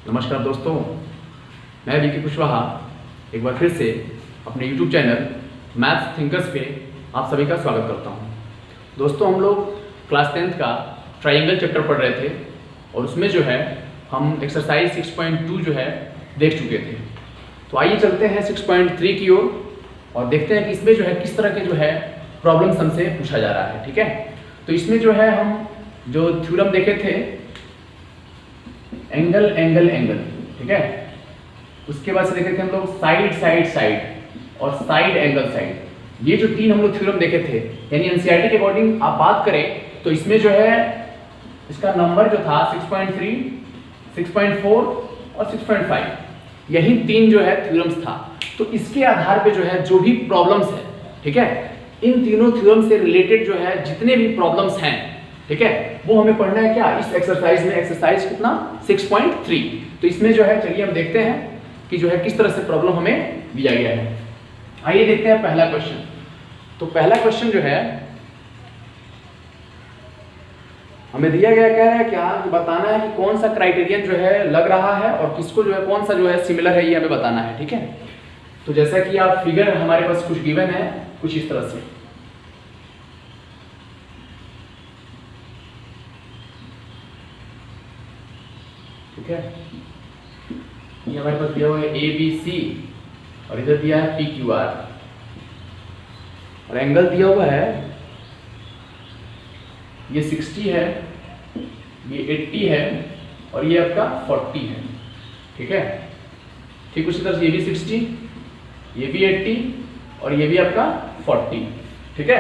नमस्कार दोस्तों, मैं विकी कुशवाहा एक बार फिर से अपने YouTube चैनल मैथ्स थिंकर्स पे आप सभी का स्वागत करता हूं। दोस्तों, हम लोग क्लास 10th का ट्रायंगल चैप्टर पढ़ रहे थे और उसमें जो है हम एक्सरसाइज 6.2 जो है देख चुके थे। तो आइए चलते हैं 6.3 की ओर और देखते हैं कि इसमें जो है किस तरह के जो है प्रॉब्लम्स हमसे पूछा जा रहा है। ठीक है, तो इसमें जो है हम जो थ्योरम देखे थे एंगल एंगल एंगल, ठीक है, उसके बाद से देखे थे हम लोग साइड साइड साइड और साइड एंगल साइड। ये जो तीन हम लोग थ्योरम देखे थे, यानी एनसीईआरटी के अकॉर्डिंग आप बात करें तो इसमें जो है इसका नंबर जो था 6.3, 6.4 और 6.5, यही तीन जो है थ्योरम्स था। तो इसके आधार पे जो है जो भी प्रॉब्लम्स है, ठीक है, इन तीनों थ्योरम से रिलेटेड जो है जितने भी प्रॉब्लम्स हैं, ठीक है, वो हमें पढ़ना है क्या इस एक्सरसाइज में। एक्सरसाइज कितना 6.3। तो इसमें जो है चलिए हम देखते हैं कि जो है किस तरह से प्रॉब्लम हमें दिया गया है। आइए देखते हैं पहला क्वेश्चन। तो पहला क्वेश्चन जो है हमें दिया गया, कह रहा है क्या बताना है कि कौन सा क्राइटेरियन जो है लग रहा है और किसको जो है कौन सा जो है सिमिलर है, ये हमें बताना है। ठीक है, तो जैसा कि आप फिगर हमारे पास कुछ गिवन है कुछ इस तरह से, ठीक है, ये हमारे पास दिया हुआ है ABC और इधर दिया है PQR और एंगल दिया हुआ है ये 60 है, ये 80 है और ये आपका 40 है। ठीक है, ठीक उसी तरह से ये भी 60, ये भी 80 और ये भी आपका 40। ठीक है,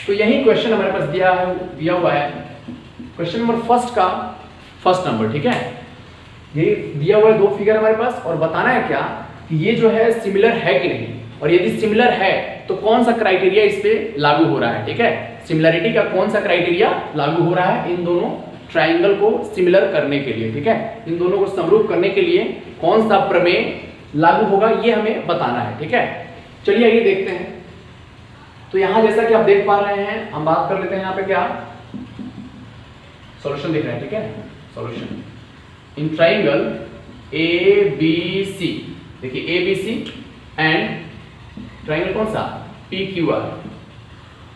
तो यही क्वेश्चन हमारे पास दिया हुआ है क्वेश्चन नंबर फर्स्ट का फर्स्ट नंबर। ठीक है, ये दिया हुआ है दो फिगर हमारे पास और बताना है क्या कि ये जो है सिमिलर है कि नहीं, और यदि सिमिलर है तो कौन सा क्राइटेरिया इस पे लागू हो रहा है। ठीक है, सिमिलरिटी का कौन सा क्राइटेरिया लागू हो रहा है इन दोनों ट्राइंगल को सिमिलर करने के लिए। ठीक है, इन दोनों को समरूप करने के लिए कौन सा प्रमेय लागू होगा ये हमें बताना है। ठीक है, चलिए आइए देखते हैं। तो यहां जैसा कि आप देख पा रहे हैं, हम बात कर लेते हैं यहाँ पे क्या सॉल्यूशन देख रहे हैं। ठीक है, सॉल्यूशन इन ट्राइंगल ABC, देखिए ABC एंड ट्राइंगल कौन सा PQR,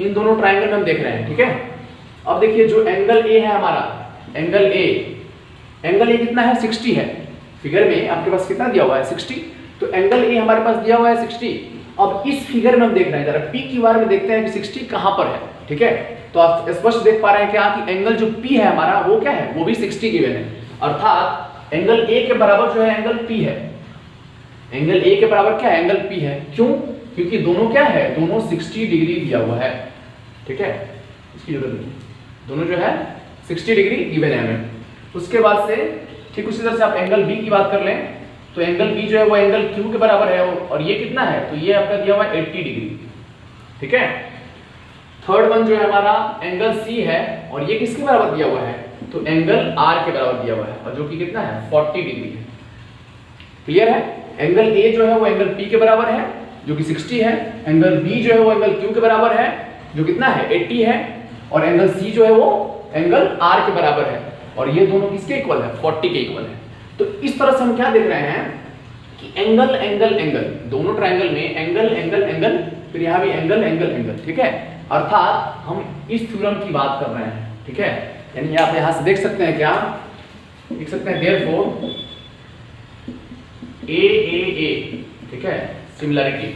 इन दोनों ट्राइंगल में हम देख रहे हैं। ठीक है, अब देखिए जो एंगल A है हमारा, एंगल A कितना है 60 है, फिगर में आपके पास कितना दिया हुआ है 60, तो एंगल A हमारे पास दिया हुआ है 60। अब इस फिगर में हम देख रहे हैं, जरा PQR में देखते हैं कि 60 कहां पर है। ठीक है, तो आप स्पष्ट देख पा रहे हैं क्या कि एंगल जो P है हमारा वो क्या है, वो भी 60 गिवन है, अर्थात एंगल A के बराबर जो है एंगल P है। एंगल A के बराबर क्या है, एंगल P है। क्यों? क्योंकि दोनों क्या है, दोनों 60 डिग्री दिया हुआ है। ठीक है, इसकी जरूरत नहीं, दोनों जो है 60 डिग्री गिवन है हमें। उसके बाद से ठीक उसी तरह से आप एंगल B की बात कर लें तो एंगल B जो है वो एंगल Q के बराबर है और ये कितना है, तो ये आपका दिया हुआ है 80 डिग्री। ठीक है, थर्ड वन जो है हमारा एंगल C है और ये किसके बराबर दिया हुआ है, तो एंगल R के बराबर दिया हुआ है और जो कि कितना है 40 डिग्री है। क्लियर है, एंगल A जो है वो एंगल P के बराबर है जो कि 60 है, एंगल B जो है वो एंगल Q के बराबर है जो कितना है 80 है, और एंगल C जो है वो एंगल R के बराबर है और ये दोनों किसके इक्वल है, 40 के इक्वल है। तो इस तरह से हम क्या देख रहे हैं कि एंगल एंगल एंगल, दोनों ट्राइंगल में एंगल एंगल एंगल, फिर यहाँ भी एंगल एंगल एंगल। ठीक है, अर्थात हम इस थ्योरम की बात कर रहे हैं। ठीक है, यानी आप यहाँ से देख सकते हैं, क्या देख सकते हैं, देयरफॉर A, ठीक है, सिमिलरिटी,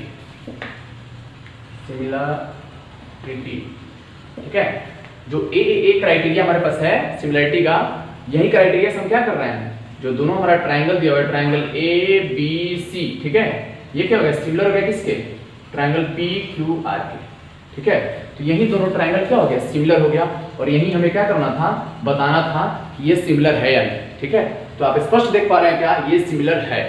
ठीक है, जो A क्राइटेरिया हमारे पास है सिमिलरिटी का, यही क्राइटेरिया से हम क्या कर रहे हैं, जो दोनों हमारा ट्राइंगल दिया हुआ है ट्राइंगल ABC, ठीक है, ये क्या हो गया, सिमिलर हो गया किसके, ट्राइंगल PQR के। ठीक है, तो यही दोनों ट्राइंगल क्या हो गया, सिमिलर हो गया और यही हमें क्या करना था, बताना था कि ये सिमिलर है या नहीं। ठीक है, तो आप स्पष्ट देख पा रहे हैं क्या ये सिमिलर है।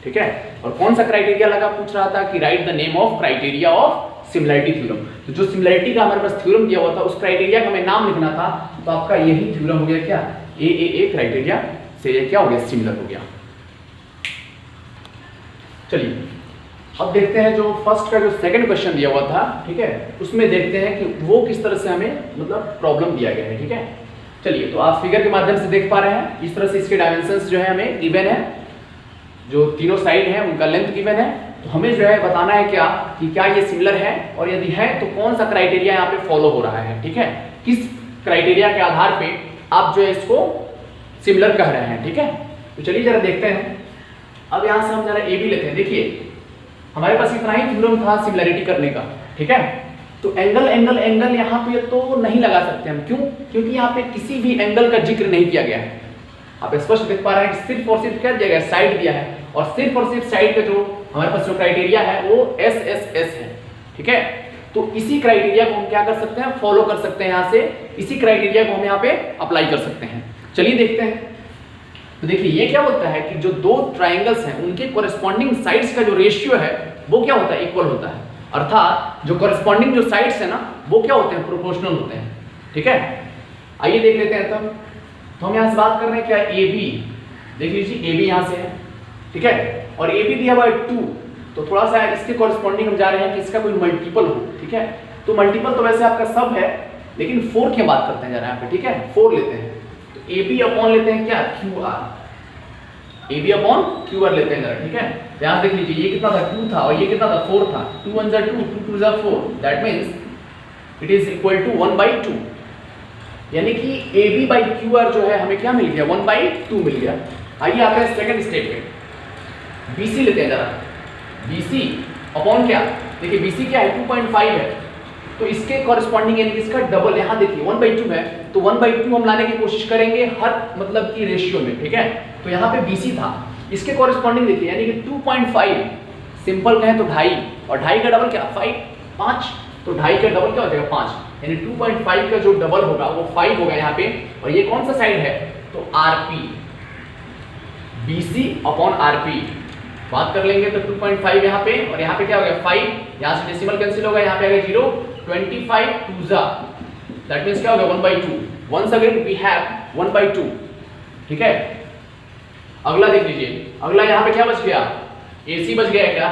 ठीक है, और कौन सा क्राइटेरिया लगा, पूछ रहा था कि right the name of criteria of similarity theorem. तो जो सिमिलरिटी का हमारे पास थ्योरम दिया हुआ था उस क्राइटेरिया का हमें नाम लिखना था, तो आपका यही थ्योरम हो गया क्या, A क्राइटेरिया से ये क्या हो गया, सिमिलर हो गया। चलिए अब देखते हैं जो फर्स्ट का जो सेकंड क्वेश्चन दिया हुआ था, ठीक है, उसमें देखते हैं कि वो किस तरह से हमें मतलब प्रॉब्लम दिया गया है। ठीक है, चलिए, तो आप फिगर के माध्यम से देख पा रहे हैं, इस तरह से इसके डायमेंशंस जो है हमें गिवन है, जो तीनों साइड है उनका लेंथ गिवन है। तो हमें जो है बताना है क्या कि क्या ये सिमिलर है, और यदि है तो कौन सा क्राइटेरिया यहाँ पे फॉलो हो रहा है, ठीक है, किस क्राइटेरिया के आधार पे आप जो है इसको सिमिलर कह रहे हैं, ठीक है। तो चलिए जरा देखते हैं। अब यहाँ से हम जरा ए बी लेते हैं। देखिए हमारे पास इतना ही थ्योरम था सिमिलरिटी करने का, ठीक है। तो एंगल एंगल एंगल यहाँ पे तो नहीं लगा सकते हम, क्यों? क्योंकि यहाँ पे किसी भी एंगल का जिक्र नहीं किया गया है। आप स्पष्ट देख पा रहे हैं कि सिर्फ और सिर्फ क्या दिया गया है, साइड दिया है, और सिर्फ साइड का जो हमारे पास जो क्राइटेरिया है वो एस एस एस है, ठीक है। तो इसी क्राइटेरिया को हम क्या कर सकते हैं, फॉलो कर सकते हैं। यहाँ से इसी क्राइटेरिया को हम यहाँ पे अप्लाई कर सकते हैं। चलिए देखते हैं। तो देखिए ये क्या होता है कि जो दो ट्राइंगल्स हैं उनके कोरेस्पॉन्डिंग साइड्स का जो रेशियो है वो क्या होता है, इक्वल होता है। अर्थात जो कोरेस्पॉन्डिंग जो साइड्स है ना वो क्या होते हैं, प्रोपोर्शनल होते हैं, ठीक है। आइए देख लेते हैं तब। तो हम यहाँ से बात कर रहे हैं क्या, ए बी, देख लीजिए ए बी यहाँ से है, ठीक है, और ए बी दिया हुआ है 2, तो थोड़ा सा इसके कोरेस्पॉन्डिंग हम जा रहे हैं कि इसका कोई मल्टीपल हो, ठीक है। तो मल्टीपल तो वैसे आपका सब है, लेकिन 4 की बात करते हैं जरा यहाँ पे, ठीक है। 4 लेते हैं, तो ए बी अपॉन लेते हैं क्या, Q R, A B upon Q R लेते हैं जरा, ठीक है। यहाँ देख लीजिए ये कितना था, 2 था, और ये कितना था, 4 था। 2 1 जा 2, 2 2 जा 4, that means it is equal to 1/2, यानी कि A B by Q R जो है हमें क्या मिल गया, 1/2 मिल गया। आइए आते हैं सेकंड स्टेप पे, BC लेते हैं जरा, BC अपॉन क्या, देखिए BC क्या है, 2.5 है, तो इसके कॉरेस्पॉन्डिंग यानी कि इसका डबल, यहाँ देखिए 1/2 है, तो 1/2 हम लाने की कोशिश करेंगे हर मतलब की रेशियो में, ठीक है। तो यहाँ पे BC था, इसके कॉरेस्पॉन्डिंग देखिए यानी कि 2.5, सिंपल कहें तो 2.5, और 2.5 का डबल क्या, 5, तो 2.5 का डबल क्या हो जाएगा, 5, यानी 2.5 का जो डबल होगा वो 5 होगा यहाँ पे। और ये कौन सा साइड है, तो RP, BC अपॉन RP बात कर लेंगे तो 2.5 यहाँ पे, और यहाँ पे क्या हो गया 5, यहाँ से डेसिमल कैंसिल होगा, यहाँ पे आ गया 0, 25 2 जा, दैट मींस क्या हो गया 1/2। वंस अगेन वी हैव 1/2, ठीक है। अगला देख लीजिए, अगला यहाँ पे क्या बच गया, AC बच गया है क्या,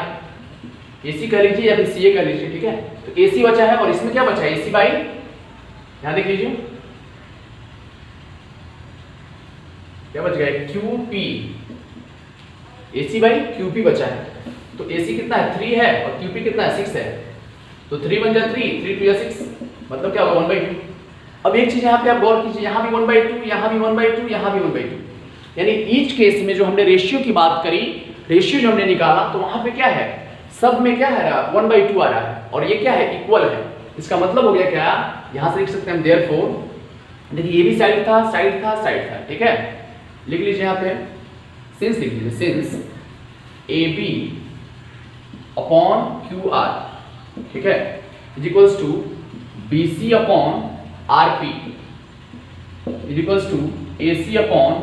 AC कह लीजिए या फिर CA कह लीजिए, ठीक है। तो AC बचा है, और इसमें क्या बचा है, AC बाई, यहाँ देख लीजिए क्या बच गया, QP, AC बाई QP बचा है। तो AC कितना है, 3 है, और QP कितना है, 6 है, तो 3 1 जा 3, 3 2 जा 6, मतलब क्या होगा 1/2। अब एक चीज यहाँ पे आप गौर कीजिए, यहाँ भी 1/2, यहाँ भी 1/2, यहाँ भी 1/2, यानी ईच केस में जो हमने रेशियो की बात करी, रेशियो जो हमने निकाला, तो वहां पे क्या है, सब में क्या है, 1/2 आ रहा है, और ये क्या है, इक्वल है। इसका मतलब हो गया क्या, यहाँ से लिख सकते हैं देयरफॉर, देखिए ये भी साइड था, साइड था, साइड था, ठीक है। लिख लीजिए यहाँ पे सिंस, लिख लीजिए सिंस AB अपॉन QR, ठीक है, is equals to BC upon RP is equals to AC upon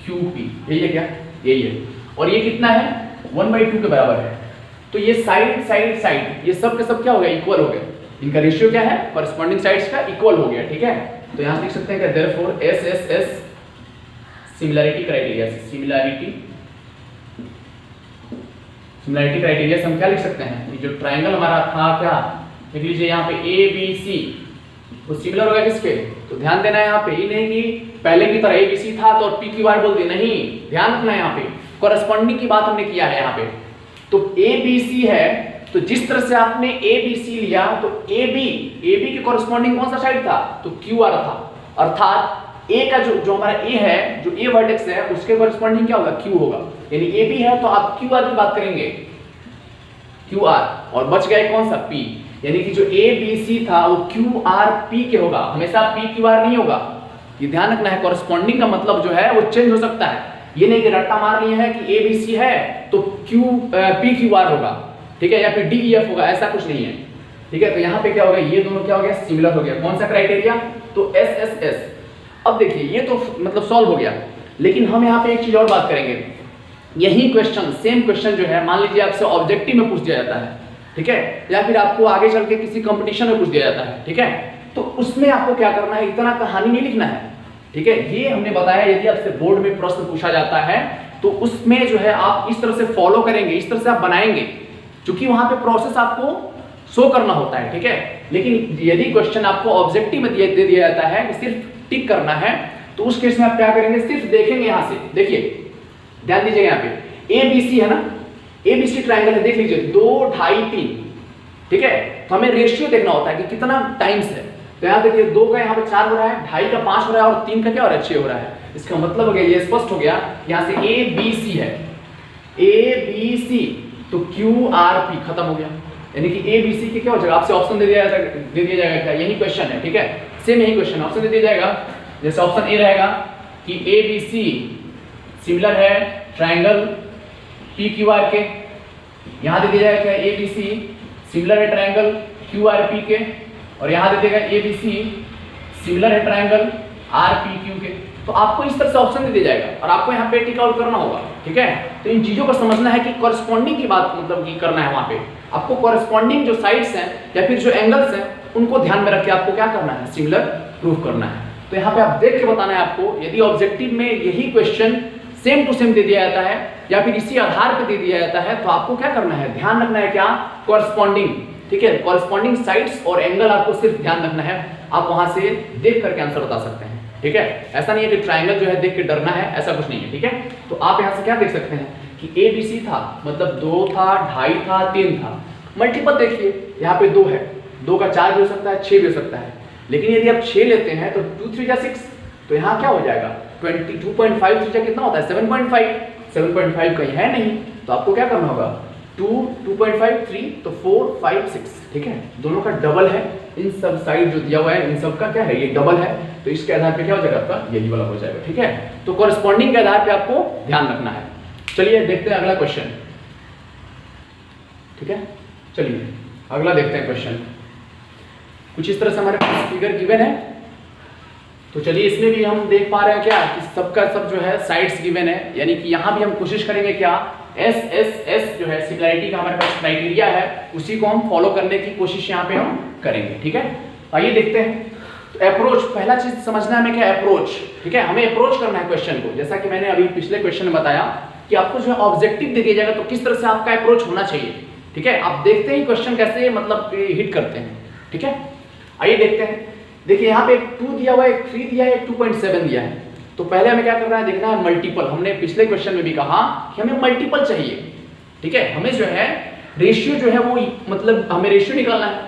QP, यही है क्या, यही है। और ये कितना है, 1/2 के बराबर है। तो ये साइड साइड साइड ये सब के सब क्या हो गया, इक्वल हो गया, इनका रेशियो क्या है, कॉरेस्पॉन्डिंग साइड्स का इक्वल हो गया, ठीक है। तो यहाँ से लिख सकते हैं कि therefore SSS similarity criteria, similarity criteria से हम क्या लिख सकते हैं, कि जो ट्राइंगल हमारा था क्या, देख लीजिए यहाँ पे ABC, वो सिमिलर होगा किसके, तो ध्यान देना है यहाँ पे, ये नहीं कि पहले की तरह ABC था तो PQR बोल दिया, नहीं, ध्यान रखना है यहाँ पे कॉरेस्पॉन्डिंग की बात हमने किया है यहाँ पे। तो ABC है, तो जिस तरह से आपने ABC लिया, तो AB के कॉरेस्पॉन्डिंग कौन सा साइड था, तो QR था, अर्थात A का जो हमारा A है, जो A वर्टेक्स है, उसके कॉरेस्पॉन्डिंग क्या होगा, Q होगा, यानी AB है तो आप QR की बात करेंगे, QR, और बच गया कौन सा, P, यानी कि जो ABC था वो QRP के होगा, हमेशा PQR नहीं होगा। ये ध्यान रखना है, कॉरेस्पॉन्डिंग का मतलब जो है वो चेंज हो सकता है, ये नहीं कि रट्टा मार लिया है कि ABC है तो PQR होगा, ठीक है, या फिर DEF होगा, ऐसा कुछ नहीं है, ठीक है। तो यहाँ पे क्या होगा, ये दोनों क्या हो गया, सिमिलर हो गया, कौन सा क्राइटेरिया, तो SSS। अब देखिए ये तो मतलब सॉल्व हो गया, लेकिन हम यहाँ पे एक चीज और बात करेंगे। यही क्वेश्चन, सेम क्वेश्चन जो है, मान लीजिए आपसे ऑब्जेक्टिव में पूछ दिया जाता है, ठीक है, या फिर आपको आगे चल के किसी कंपटीशन में पूछ दिया जाता है, ठीक है, तो उसमें आपको क्या करना है, इतना कहानी नहीं लिखना है, ठीक है। ये हमने बताया, यदि आपसे बोर्ड में प्रश्न पूछा जाता है तो उसमें जो है आप इस तरह से फॉलो करेंगे, इस तरह से आप बनाएंगे, क्योंकि वहां पे प्रोसेस आपको शो करना होता है, ठीक है। लेकिन यदि क्वेश्चन आपको ऑब्जेक्टिव में दे दिया जाता है कि सिर्फ टिक करना है, तो उस केस में आप क्या करेंगे, सिर्फ देखेंगे यहां से, देखिए ध्यान दीजिएगा यहाँ पे ABC है ना, ABC ट्रायंगल है, देख लीजिए 2, 2.5, 3, ठीक है। तो हमें रेशियो देखना होता है कि कितना टाइम्स है। तो यहाँ देखिए 2 का यहाँ पे 4 हो रहा है, 2.5 का 5 हो रहा है और 3 का क्या हो रहा है, 6 हो रहा है। इसका मतलब हो गया, ये स्पष्ट हो गया, यहाँ से ABC है, ABC, तो QRP खत्म हो गया, यानी कि ABC के क्या हो जाएगा, आपसे ऑप्शन दे दिया जाएगा क्या, यही क्वेश्चन है, ठीक है, सेम यही क्वेश्चन, ऑप्शन दे दिया जाएगा। जैसे ऑप्शन ए रहेगा कि ABC सिमिलर है ट्रायंगल PQR के, यहाँ दे दिया जाएगा ABC सिमिलर है ट्रायंगल QRP के, और यहाँ दे देगा ABC सिमिलर है ट्रायंगल RPQ के। तो आपको इस तरह से ऑप्शन दे दिया जाएगा और आपको यहाँ पे टिक आउट करना होगा, ठीक है। तो इन चीजों को समझना है कि कॉरस्पॉन्डिंग की बात मतलब कि करना है, वहाँ पे आपको कॉरस्पॉन्डिंग जो साइड्स हैं या फिर जो एंगल्स हैं उनको ध्यान में रख के आपको क्या करना है, सिमिलर प्रूव करना है। तो यहाँ पे आप देख के बताना है आपको, यदि ऑब्जेक्टिव में यही क्वेश्चन सेम टू सेम दे दिया जाता है या फिर इसी आधार पर दे दिया जाता है, तो आपको क्या करना है, ध्यान रखना है क्या, कॉरस्पॉन्डिंग, ठीक है, कॉरस्पॉन्डिंग साइड्स और एंगल आपको सिर्फ ध्यान रखना है, आप वहां से देख करके आंसर बता सकते हैं, ठीक है। ऐसा नहीं है कि ट्रायंगल जो है देख के डरना है, ऐसा कुछ नहीं है, ठीक है। तो आप यहाँ से क्या देख सकते हैं कि ABC था, मतलब 2 था, 2.5 था, 3 था, मल्टीपल देखिए यहाँ पे 2 है, 2 का 4 भी हो सकता है, 6 भी हो सकता है, लेकिन यदि आप 6 लेते हैं तो 2 3 जा 6, तो यहाँ क्या हो जाएगा, 22.5 3 कितना होता है, 7.5, 7.5 कहीं है नहीं, तो आपको क्या करना होगा, 2, 2.5, 3, तो 4, 5, 6, ठीक है, दोनों का डबल है, इन सब साइड जो दिया हुआ है इन सब का क्या है, ये डबल है, तो इसके आधार पे क्या हो जाएगा आपका, यही वाला हो जाएगा, ठीक है। तो कॉरस्पॉन्डिंग के आधार पे आपको ध्यान रखना है। चलिए देखते हैं अगला क्वेश्चन, ठीक है, चलिए अगला देखते हैं क्वेश्चन। कुछ इस तरह से हमारे पास फिगर गिवन है, तो चलिए इसमें भी हम देख पा रहे हैं क्या कि सबका सब जो है साइड्स गिवन है, यानी कि यहाँ भी हम कोशिश करेंगे क्या, S जो है सिमिलैरिटी का हमारे पास क्राइटेरिया है, उसी को हम फॉलो करने की कोशिश यहाँ पे हम करेंगे, ठीक है। आइए देखते हैं। तो अप्रोच, पहला चीज समझना है हमें क्या, अप्रोच, ठीक है, हमें अप्रोच करना है क्वेश्चन को, जैसा कि मैंने अभी पिछले क्वेश्चन में बताया कि आपको जो है ऑब्जेक्टिव दे दिया जाएगा तो किस तरह से आपका अप्रोच होना चाहिए, ठीक है। आप देखते ही क्वेश्चन कैसे मतलब हिट करते हैं, ठीक है। आइए देखते हैं। देखिए यहाँ पे एक 2 दिया हुआ है, एक 3 दिया है, एक 2.7 दिया है। तो पहले हमें क्या करना है, देखना है मल्टीपल। हमने पिछले क्वेश्चन में भी कहा कि हमें मल्टीपल चाहिए, ठीक है। हमें जो है रेशियो जो है वो मतलब हमें रेशियो निकालना है,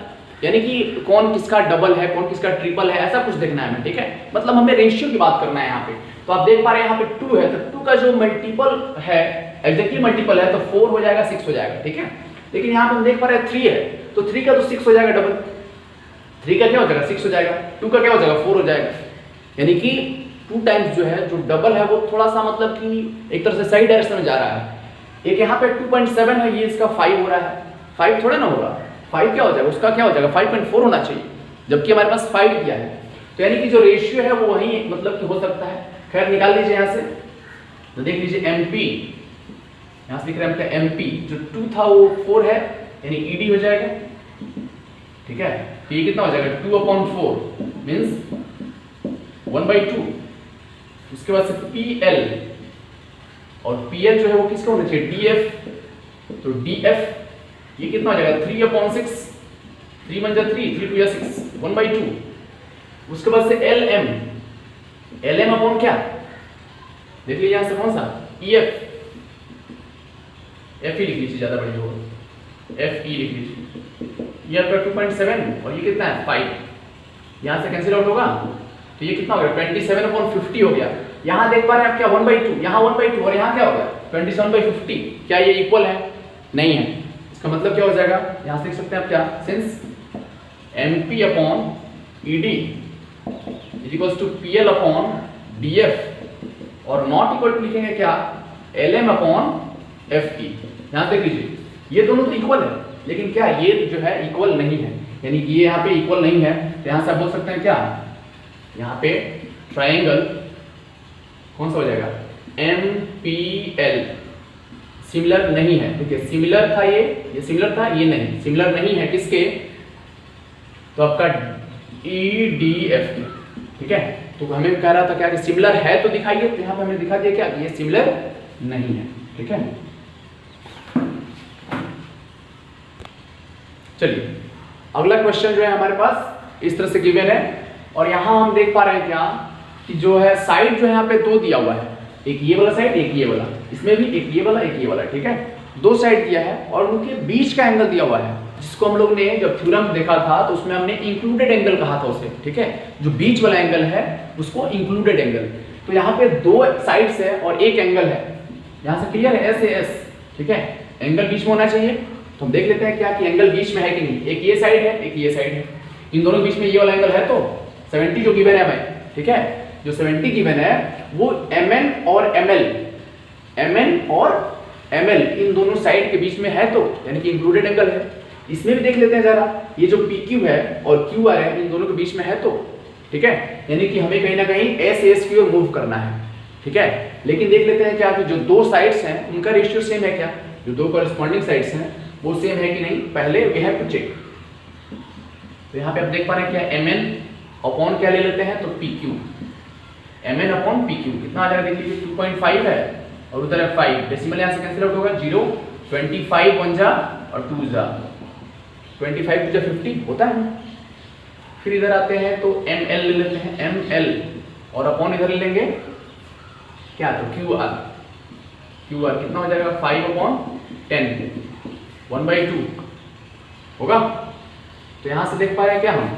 यानी कि कौन किसका डबल है, कौन किसका ट्रिपल है, ऐसा कुछ देखना है हमें, ठीक है। मतलब हमें रेशियो की बात करना है यहाँ पे। तो आप देख पा रहे हैं यहाँ पे 2 है, तो 2 का जो मल्टीपल है, एग्जैक्टली मल्टीपल है, तो 4 हो जाएगा, 6 हो जाएगा, ठीक है। लेकिन यहाँ पे हम देख पा रहे हैं 3 है, तो 3 का तो 6 हो जाएगा डबल, 3 का क्या हो जाएगा, 6 हो जाएगा, 2 का क्या हो जाएगा, 4 हो जाएगा, यानी कि 2 टाइम्स जो है, जो डबल है वो थोड़ा सा मतलब कि एक तरह से सही डायरेक्शन में जा रहा है। एक यहाँ पे 2.7 है, ये इसका 5 हो रहा है, 5 थोड़ा ना होगा, 5 क्या हो जाएगा, उसका क्या हो जाएगा, 5.4 होना चाहिए, जबकि हमारे पास 5 दिया है। तो यानी कि जो रेशियो है वो वही मतलब कि हो सकता है। खैर निकाल लीजिए यहाँ से, तो देख लीजिए MP, यहाँ से लिख रहे हैं MP, जो 2 था वो 4 है, यानी ED हो जाएगा, ठीक है। तो ये कितना हो जाएगा, 2/4 मीन्स 1/2। उसके बाद से PL, और PL जो है वो किसका होना चाहिए, DF, तो DF ये कितना हो जाएगा, 3/6, 3 1 जा 3, 3 2 जा 6, 1/2। उसके बाद से LM, LM अपॉन क्या, देख लीजिए यहाँ से कौन सा, EF, FE लिख लीजिए, ज्यादा बढ़िया होगा, FE लिख लीजिए। ये आपका 2.7 और ये कितना है 5, यहाँ से कैंसिल आउट होगा, तो ये कितना हो गया 27/50 हो गया। यहाँ देख पा रहे हैं आप क्या 1/2, यहाँ 1/2 और यहाँ क्या हो गया 27/50। क्या ये इक्वल है, नहीं है। इसका मतलब क्या हो जाएगा, यहाँ से देख सकते हैं आप क्या, since MP upon ED is equal to PL upon DF और नॉट इक्वल टू लिखेंगे क्या, LM अपॉन FE। यहाँ देख लीजिए ये दोनों तो इक्वल है, लेकिन क्या ये जो है इक्वल नहीं है, यानी कि ये यहाँ पे इक्वल नहीं है। तो यहाँ से आप बोल सकते हैं क्या, यहाँ पे ट्रायंगल कौन सा हो जाएगा, MPL सिमिलर नहीं है। देखिए सिमिलर था, ये सिमिलर था, ये नहीं सिमिलर नहीं है, किसके, तो आपका EDF, ठीक है। तो हमें कह रहा था क्या कि सिमिलर है तो दिखाइए, तो यहाँ पे हमने दिखा दिया क्या, ये सिमिलर नहीं है, ठीक है। चलिए अगला क्वेश्चन जो है हमारे पास इस तरह से गिवन है, और यहाँ हम देख पा रहे हैं क्या कि जो है साइड जो है यहाँ पे दो दिया हुआ है, एक ये वाला साइड एक ये वाला, इसमें भी एक ये वाला एक ये वाला, ठीक है, दो साइड दिया है और उनके बीच का एंगल दिया हुआ है, जिसको हम लोग ने जब थ्योरम देखा था तो उसमें हमने इंक्लूडेड एंगल कहा था उसे, ठीक है, जो बीच वाला एंगल है उसको इंक्लूडेड एंगल। तो यहाँ पे दो साइड्स है और एक एंगल है, यहाँ से क्लियर है, एस ए एस, ठीक है, एंगल बीच में होना चाहिए। तो हम देख लेते हैं क्या कि एंगल बीच में है कि नहीं, एक ये साइड है एक ये साइड है, इन दोनों के बीच में ये वाला एंगल है तो 70 जो गिवन है भाई, ठीक है, जो 70 गिवन है वो mn और ml इन दोनों साइड के बीच में है तो यानी कि इंक्लूडेड एंगल है। इसमें भी देख लेते हैं जरा, ये जो PQ है और QR है इन दोनों के बीच में है तो, ठीक है, यानी कि हमें कहीं ना कहीं SAS की ओर मूव करना है, ठीक है। लेकिन देख लेते हैं क्या कि जो दो साइड्स हैं उनका रेशियो सेम है क्या, जो दो कॉरेस्पॉन्डिंग साइड्स हैं वो सेम है कि नहीं, पहले वी हैव टू चेक। तो यहाँ पे आप देख पा रहे हैं क्या, mn अपॉन क्या ले लेते हैं तो PQ, mn अपॉन PQ कितना आ जाएगा देख लीजिए, 2.5 है और उधर है 5, डेसिमल यहाँ से कैंसिल आउट होगा, 0 25 1 जा और 2 जा, 25 टू जा 50 होता है। फिर इधर आते हैं तो ml ले लेते हैं, ml और अपॉन इधर ले लेंगे क्या तो QR कितना हो जाएगा 5 अपॉन 10 1/2 होगा। तो यहां से देख पा रहे हैं क्या हम,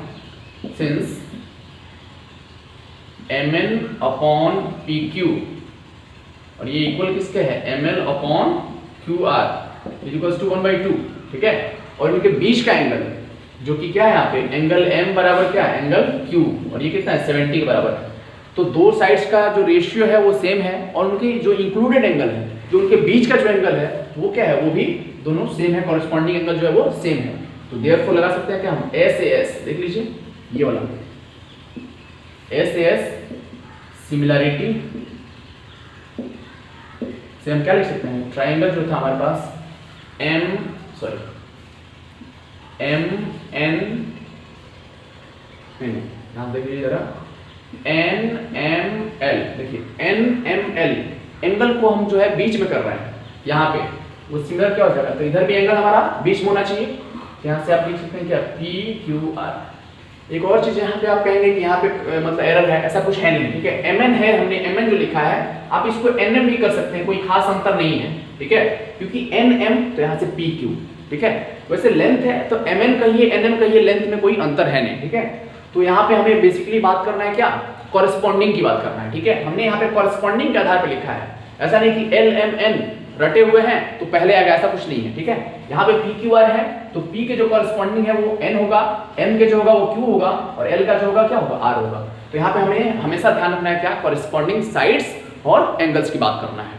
सिंस mn अपॉन PQ और ये इक्वल किसके है, ml upon QR is equals to 1/2, ठीक है, और इनके बीच का एंगल जो कि क्या है यहाँ पे एंगल m बराबर क्या है एंगल Q और ये कितना है 70 के बराबर है। तो दो साइड्स का जो रेशियो है वो सेम है और उनके जो इंक्लूडेड एंगल है, जो उनके बीच का जो एंगल है वो क्या है, वो भी दोनों सेम है, कॉरेस्पॉन्डिंग एंगल जो है वो सेम है। तो देयरफॉर लगा सकते हैं क्या हम, SAS देख लीजिए ये वाला SAS सिमिलरिटी से हम क्या लिख सकते हैं, ट्राइंगल जो था हमारे पास नाम देख लीजिए जरा, NML, देखिए NML एंगल को हम जो है बीच में कर रहे हैं यहाँ पे, वो सिमिलर क्या हो जाएगा, तो इधर भी एंगल हमारा बीच में होना चाहिए, यहाँ से आप लिख सकते हैं क्या PQR। एक और चीज यहाँ पे आप कहेंगे कि यहाँ पे मतलब एरर है, ऐसा कुछ है नहीं, ठीक है, mn है, हमने mn जो लिखा है आप इसको nm भी कर सकते हैं, कोई खास अंतर नहीं है, ठीक है, क्योंकि nm तो यहाँ से PQ, ठीक है, वैसे लेंथ है तो mn कहिए nm कहिए, लेंथ में कोई अंतर है नहीं, ठीक है। तो यहाँ पे हमें बेसिकली बात करना है क्या, कॉरेस्पॉन्डिंग की बात करना है, ठीक है, हमने यहाँ पे कॉरेस्पॉन्डिंग के आधार पे लिखा है, ऐसा नहीं कि LMN रटे हुए हैं तो पहले आ गया, ऐसा कुछ नहीं है, ठीक है। यहाँ पे PQR है तो P के जो कॉरेस्पॉन्डिंग है वो N होगा, M के जो होगा वो Q होगा और L का जो होगा क्या होगा R होगा। तो यहाँ पे हमें हमेशा ध्यान रखना है क्या, कॉरेस्पॉन्डिंग साइड्स और एंगल्स की बात करना है,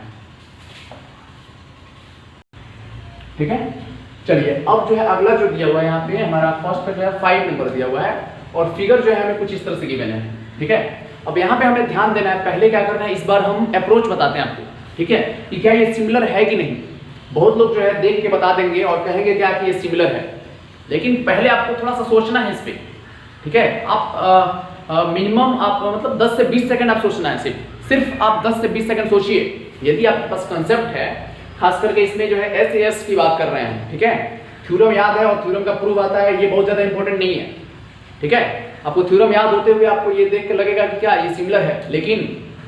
ठीक है। चलिए अब जो है अगला जो दिया हुआ है यहाँ पे हमारा फर्स्ट का जो है 5 नंबर दिया हुआ है और फिगर जो है हमें कुछ इस तरह से गिवन है, ठीक है। अब यहाँ पे हमें ध्यान देना है, पहले क्या करना है, इस बार हम अप्रोच बताते हैं आपको, ठीक है, कि क्या ये सिमिलर है कि नहीं। बहुत लोग जो है देख के बता देंगे और कहेंगे क्या कि ये सिमिलर है, लेकिन पहले आपको थोड़ा सा सोचना है इस पे, ठीक है। आप मिनिमम आप मतलब 10 से 20 सेकंड आप सोचना है, सिर्फ आप 10 से 20 सेकंड सोचिए। यदि आपके पास कंसेप्ट है, खास करके इसमें जो है SAS की बात कर रहे हैं, ठीक है, थ्योरम याद है और थ्योरम का प्रूफ आता है, ये बहुत ज्यादा इंपॉर्टेंट नहीं है, ठीक है। आपको थ्योरम याद होते हुए आपको ये देख के लगेगा कि क्या ये सिमिलर है, लेकिन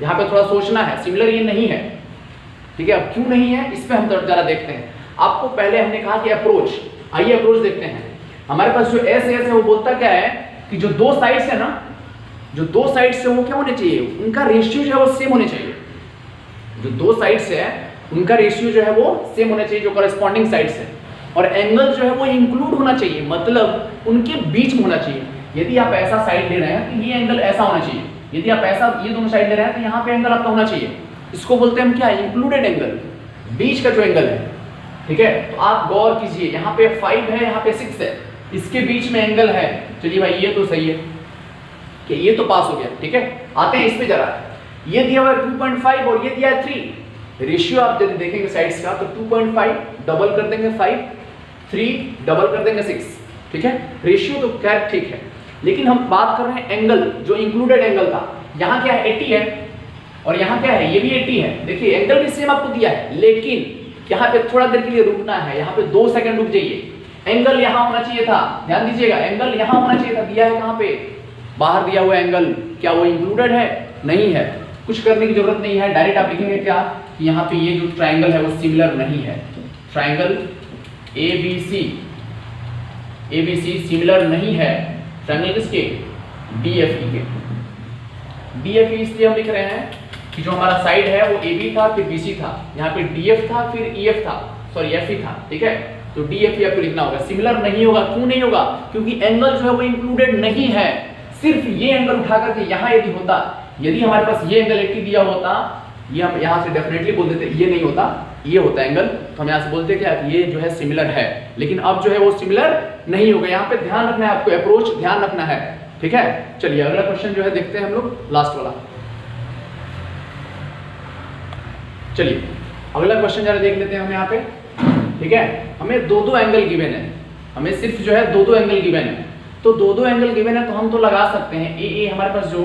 यहाँ पे थोड़ा सोचना है, सिमिलर ये नहीं है, ठीक है। अब क्यों नहीं है इस पे हम जरा देखते हैं। आपको पहले हमने कहा कि अप्रोच, आइए अप्रोच देखते हैं। हमारे पास जो SAS है वो बोलता क्या है कि जो दो साइड्स है ना, जो दो साइड्स है वो क्या होने चाहिए, उनका रेशियो जो है वो सेम होने चाहिए। जो दो साइड्स है उनका रेशियो जो है वो सेम होना चाहिए, जो कॉरेस्पॉन्डिंग साइड्स है, और एंगल जो है वो इंक्लूड होना चाहिए, मतलब उनके बीच में होना चाहिए। यदि आप ऐसा साइड ले रहे हैं तो ये एंगल ऐसा होना चाहिए, यदि आप ऐसा ये दोनों साइड ले रहे हैं तो यहाँ पे एंगल आपका होना चाहिए। इसको बोलते हैं हम क्या, इंक्लूडेड एंगल, बीच का जो एंगल है, ठीक है। तो आप गौर कीजिए, यहाँ पे 5 है, यहाँ पे 6 है, इसके बीच में एंगल है। चलिए भाई ये तो सही है कि ये तो पास हो गया, ठीक है। आते हैं इस पे जरा, ये दिया हुआ है 2.5 और ये दिया है 3, रेशियो आप जब देखेंगे साइड्स का तो 2.5 डबल कर देंगे 5, 3 डबल कर देंगे 6, ठीक है। रेशियो तो खैर ठीक है, लेकिन हम बात कर रहे हैं एंगल, जो इंक्लूडेड एंगल था। यहाँ क्या है 80 है और यहाँ क्या है, ये भी 80 है। देखिए एंगल भी सेम आपको दिया है, लेकिन यहाँ पे थोड़ा देर के लिए रुकना है, यहाँ पे 2 सेकंड रुक जाइए। एंगल यहाँ होना चाहिए था, ध्यान दीजिएगा, एंगल यहाँ होना चाहिए था, दिया है कहाँ पे, बाहर दिया हुआ एंगल, क्या वो इंक्लूडेड है, नहीं है, कुछ करने की जरूरत नहीं है, डायरेक्ट आप लिखेंगे क्या कि यहाँ पे ये जो ट्राइंगल है वो सिमिलर नहीं है। ट्राइंगल ABC सिमिलर नहीं है ट्राइंगल किसके, DFE के। DFE इसलिए हम लिख रहे हैं कि जो हमारा साइड है वो AB था फिर BC था, यहाँ पे DF था फिर EF था, सॉरी FE था, ठीक है। तो DFE आपको लिखना होगा, सिमिलर नहीं होगा। क्यों नहीं होगा, क्योंकि एंगल जो है वो इंक्लूडेड नहीं है। सिर्फ ये एंगल उठा करके यहाँ यदि होता, यदि हमारे पास ये एंगल 80 दिया होता, ये हम यहाँ से डेफिनेटली बोल देते ये नहीं होता, ये होता एंगल, तो हम यहाँ से बोलते क्या कि ये जो है सिमिलर है। लेकिन अब जो है वो सिमिलर नहीं होगा। यहाँ पे ध्यान रखना है आपको, अप्रोच ध्यान रखना है, ठीक है। चलिए अगला क्वेश्चन जो है देखते हैं हम लोग, लास्ट वाला। चलिए अगला क्वेश्चन जरा देख लेते हैं हम यहाँ पे, ठीक है। हमें दो एंगल गिवन है, हमें सिर्फ जो है दो एंगल गिवन है। तो दो एंगल गिवन है तो हम तो लगा सकते हैं ए हमारे पास जो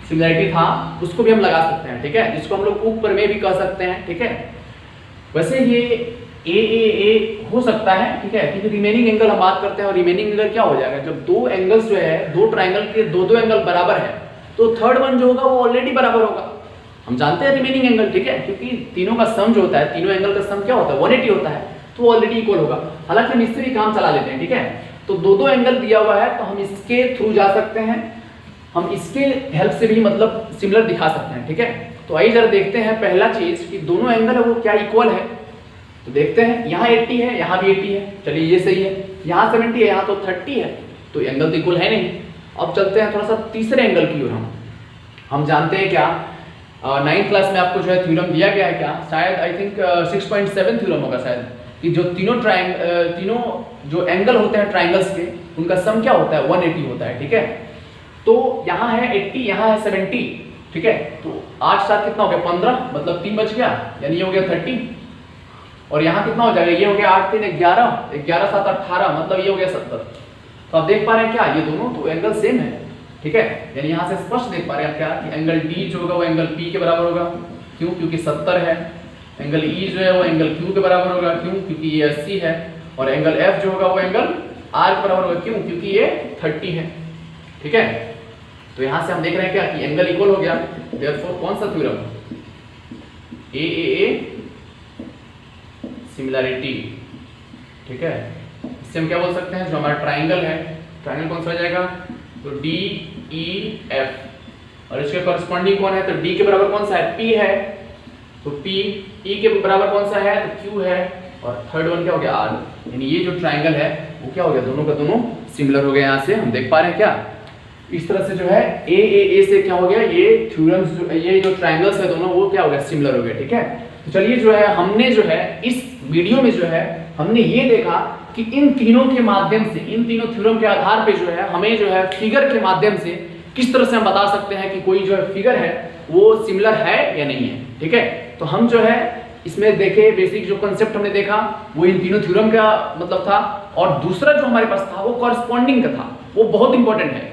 सिमिलरिटी था उसको भी हम लगा सकते हैं, ठीक है, जिसको हम लोग ऊपर में भी कह सकते हैं, ठीक है। वैसे ये ए हो सकता है, ठीक है, क्योंकि रिमेनिंग एंगल हम बात करते हैं और रिमेनिंग एंगल क्या हो जाएगा, जब दो एंगल्स जो है दो ट्राइंगल के दो एंगल बराबर है तो थर्ड वन जो होगा वो ऑलरेडी बराबर होगा। हम जानते हैं रिमेनिंग एंगल, ठीक है, क्योंकि तीनों का सम जो होता है, तीनों एंगल का सम क्या होता है 180 होता है, तो ऑलरेडी इक्वल होगा। हालांकि हम इससे भी काम चला लेते हैं, ठीक है। तो दो एंगल दिया हुआ है तो हम इसके थ्रू जा सकते हैं, हम इसके हेल्प से भी मतलब सिमिलर दिखा सकते हैं, ठीक है। तो आइए जरा देखते हैं पहला चीज कि दोनों एंगल है वो क्या इक्वल है। तो देखते हैं, यहाँ 80 है, यहाँ भी 80 है, चलिए ये सही है। यहाँ 70 है, यहाँ तो 30 है, तो एंगल तो इक्वल है नहीं। अब चलते हैं थोड़ा सा तीसरे एंगल की ओर। हम जानते हैं क्या, 9th क्लास में आपको जो है थ्योरम दिया गया है, क्या शायद आई थिंक 6.7 थ्योरम होगा शायद, कि जो तीनों जो एंगल होते हैं ट्राइंगल्स के उनका सम क्या होता है 180 होता है, ठीक है। तो यहाँ है 80, यहाँ है 70, ठीक है। तो 8 7 कितना हो गया 15, मतलब 3 बच गया, यानी ये हो गया 30। और यहाँ कितना हो जाएगा, ये हो गया 8 3 11, 11 7 18, मतलब ये हो गया 70। तो आप देख पा रहे हैं क्या, ये दोनों तो एंगल सेम है, ठीक है। यानी यहाँ से स्पष्ट देख पा रहे हैं आप क्या कि एंगल D जो होगा वो एंगल P के बराबर होगा, क्यों, क्योंकि 70 है। एंगल E जो है वो एंगल Q के बराबर होगा, क्यों, क्योंकि ये 80 है। और एंगल F जो होगा वो एंगल R के बराबर होगा, क्यों, क्योंकि ये 30 है, ठीक है। तो यहाँ से हम देख रहे हैं क्या कि एंगल इक्वल हो गया। देयरफॉर कौन सा थ्योरम, ए सिमिलरिटी, ठीक है। इससे हम क्या बोल सकते हैं, जो हमारा ट्राइंगल है, ट्राइंगल कौन सा हो जाएगा, तो DEF, और इसके कॉरेस्पॉन्डिंग कौन है, तो D के बराबर कौन सा है, P है, तो P, E के बराबर कौन सा है, तो Q है, और थर्ड वन क्या हो गया R। यानी ये जो ट्राइंगल है वो क्या हो गया, दोनों का दोनों सिमिलर हो गया। यहाँ से हम देख पा रहे हैं क्या, इस तरह से जो है ए से क्या हो गया, ये थ्योरम्स, ये जो ट्राइंगल्स है दोनों वो क्या हो गया, सिमिलर हो गया, ठीक है। तो चलिए जो है हमने जो है इस वीडियो में जो है हमने ये देखा कि इन तीनों के माध्यम से, इन तीनों थ्योरम के आधार पे जो है हमें जो है फिगर के माध्यम से किस तरह से हम बता सकते हैं कि कोई जो है फिगर है वो सिमिलर है या नहीं है, ठीक है। तो हम जो है इसमें देखे, बेसिक जो कंसेप्ट हमने देखा वो इन तीनों थ्योरम का मतलब था, और दूसरा जो हमारे पास था वो कॉरेस्पॉन्डिंग का था, वो बहुत इंपॉर्टेंट है,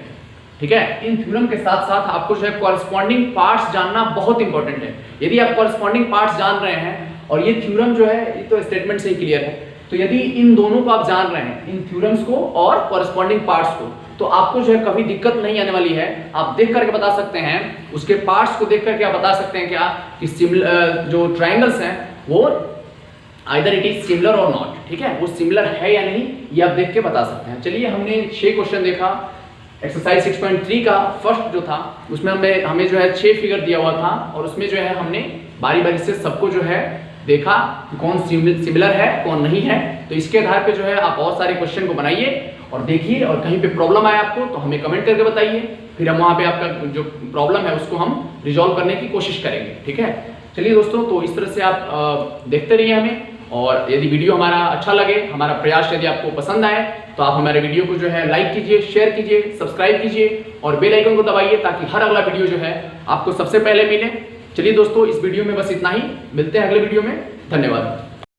ठीक है। इन थ्योरम के साथ साथ आपको जो है कॉरेस्पॉन्डिंग पार्ट्स जानना बहुत इंपॉर्टेंट है। यदि आप कॉरेस्पॉन्डिंग पार्ट्स जान रहे हैं, और ये थ्योरम जो है ये तो स्टेटमेंट से ही क्लियर है, तो यदि इन दोनों को आप जान रहे हैं, इन थ्योरम्स को और कॉरेस्पॉन्डिंग पार्ट्स को, तो आपको जो है कभी दिक्कत नहीं आने वाली है। आप देख करके बता सकते हैं, उसके पार्ट्स को देख करके आप बता सकते हैं क्या कि जो ट्राइंगल्स हैं वो आइदर इट इज सिमिलर और नॉट, ठीक है, वो सिमिलर है या नहीं ये आप देख के बता सकते हैं। चलिए हमने 6 क्वेश्चन देखा। एक्सरसाइज 6.3 का फर्स्ट जो था उसमें हमें जो है 6 फिगर दिया हुआ था, और उसमें जो है हमने बारी बारी से सबको जो है देखा कौन सिमिलर है कौन नहीं है। तो इसके आधार पे जो है आप और सारे क्वेश्चन को बनाइए और देखिए, और कहीं पे प्रॉब्लम आए आपको तो हमें कमेंट करके बताइए, फिर हम वहाँ पे आपका जो प्रॉब्लम है उसको हम रिजॉल्व करने की कोशिश करेंगे, ठीक है। चलिए दोस्तों, तो इस तरह से आप देखते रहिए हमें, और यदि वीडियो हमारा अच्छा लगे, हमारा प्रयास यदि आपको पसंद आए, तो आप हमारे वीडियो को जो है लाइक कीजिए, शेयर कीजिए, सब्सक्राइब कीजिए और बेल आइकन को दबाइए, ताकि हर अगला वीडियो जो है आपको सबसे पहले मिले। चलिए दोस्तों, इस वीडियो में बस इतना ही, मिलते हैं अगले वीडियो में, धन्यवाद।